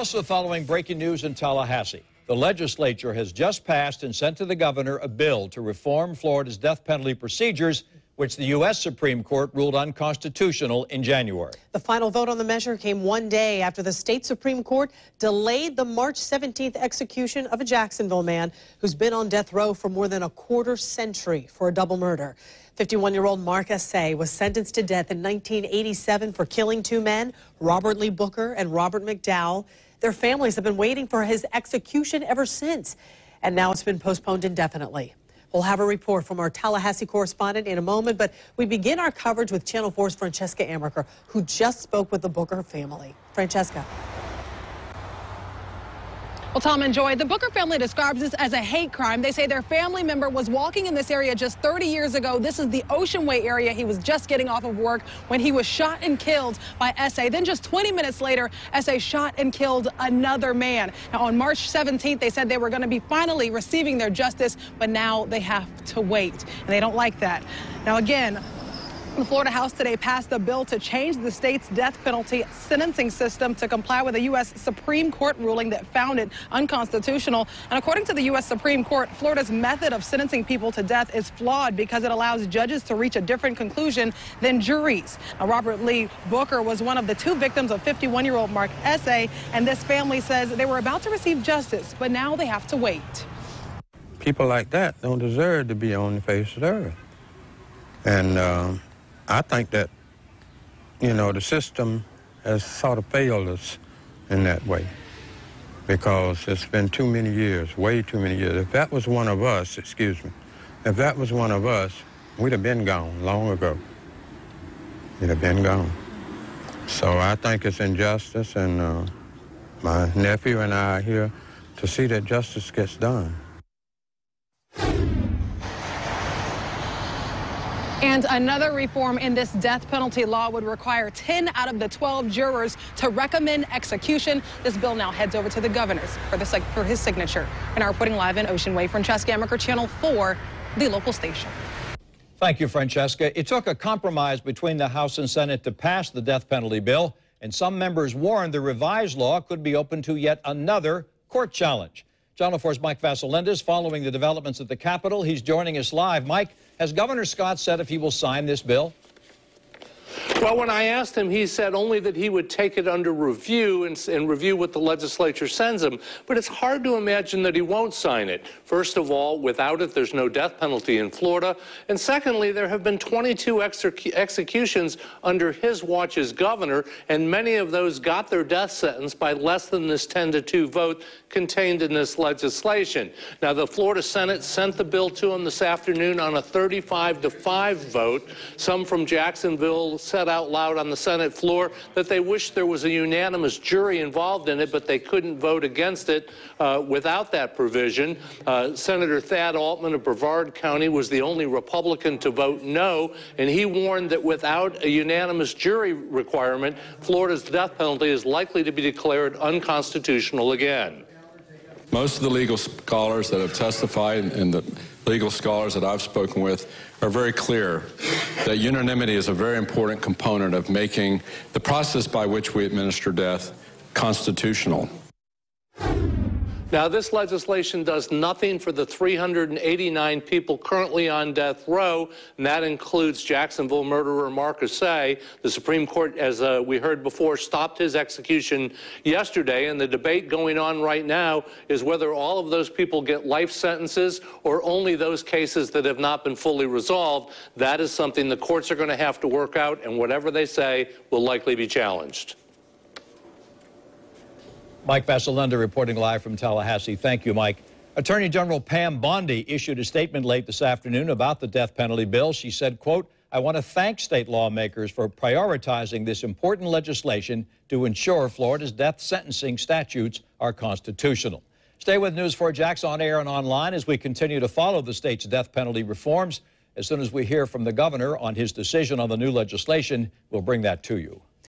Also following breaking news in Tallahassee, the legislature has just passed and sent to the governor a bill to reform Florida's death penalty procedures, which the U.S. Supreme Court ruled unconstitutional in January. The final vote on the measure came one day after the state Supreme Court delayed the March 17th execution of a Jacksonville man who's been on death row for more than a quarter century for a double murder. 51-year-old Mark S.A. was sentenced to death in 1987 for killing two men, Robert Lee Booker and Robert McDowell. Their families have been waiting for his execution ever since, and now it's been postponed indefinitely. We'll have a report from our Tallahassee correspondent in a moment, but we begin our coverage with Channel 4's Francesca Amaker, who just spoke with the Booker family. Francesca. Well, Tom and Joy, the Booker family describes this as a hate crime. They say their family member was walking in this area just 30 years ago. This is the Ocean Way area. He was just getting off of work when he was shot and killed by S.A. Then just 20 minutes later, S.A. shot and killed another man. Now, on March 17th, they said they were going to be finally receiving their justice, but now they have to wait, and they don't like that. Now, again, the Florida House today passed a bill to change the state's death penalty sentencing system to comply with a U.S. Supreme Court ruling that found it unconstitutional. And according to the U.S. Supreme Court, Florida's method of sentencing people to death is flawed because it allows judges to reach a different conclusion than juries. Now, Robert Lee Booker was one of the two victims of 51-year-old Mark S.A., and this family says they were about to receive justice, but now they have to wait. People like that don't deserve to be on the face of the earth. And I think that, you know, the system has sort of failed us in that way because it's been too many years, way too many years. If that was one of us, excuse me, if that was one of us, we'd have been gone long ago. We'd have been gone. So I think it's injustice, and my nephew and I are here to see that justice gets done. And another reform in this death penalty law would require 10 out of the 12 jurors to recommend execution. This bill now heads over to the governor's for his signature. And our reporting live in Ocean Way, Francesca Amaker, Channel 4, the local station. Thank you, Francesca. It took a compromise between the House and Senate to pass the death penalty bill, and some members warned the revised law could be open to yet another court challenge. Channel 4's Mike Vasilendis following the developments at the Capitol. He's joining us live. Mike, has Governor Scott said if he will sign this bill? Well, when I asked him, he said only that he would take it under review and review what the legislature sends him. But it's hard to imagine that he won't sign it. First of all, without it, there's no death penalty in Florida. And secondly, there have been 22 executions under his watch as governor, and many of those got their death sentence by less than this 10-2 vote contained in this legislation. Now, the Florida Senate sent the bill to him this afternoon on a 35-5 vote. Some from Jacksonville said out loud on the Senate floor that they wish there was a unanimous jury involved in it, but they couldn't vote against it without that provision. Senator Thad Altman of Brevard County was the only Republican to vote no, and he warned that without a unanimous jury requirement, Florida's death penalty is likely to be declared unconstitutional again. Most of the legal scholars that have testified and the legal scholars that I've spoken with are very clear that unanimity is a very important component of making the process by which we administer death constitutional. Now, this legislation does nothing for the 389 people currently on death row, and that includes Jacksonville murderer Mark S.A. The Supreme Court, as we heard before, stopped his execution yesterday, and the debate going on right now is whether all of those people get life sentences or only those cases that have not been fully resolved. That is something the courts are going to have to work out, and whatever they say will likely be challenged. Mike Vasilenda reporting live from Tallahassee. Thank you, Mike. Attorney General Pam Bondi issued a statement late this afternoon about the death penalty bill. She said, quote, "I want to thank state lawmakers for prioritizing this important legislation to ensure Florida's death sentencing statutes are constitutional." Stay with News 4 Jax on air and online as we continue to follow the state's death penalty reforms. As soon as we hear from the governor on his decision on the new legislation, we'll bring that to you.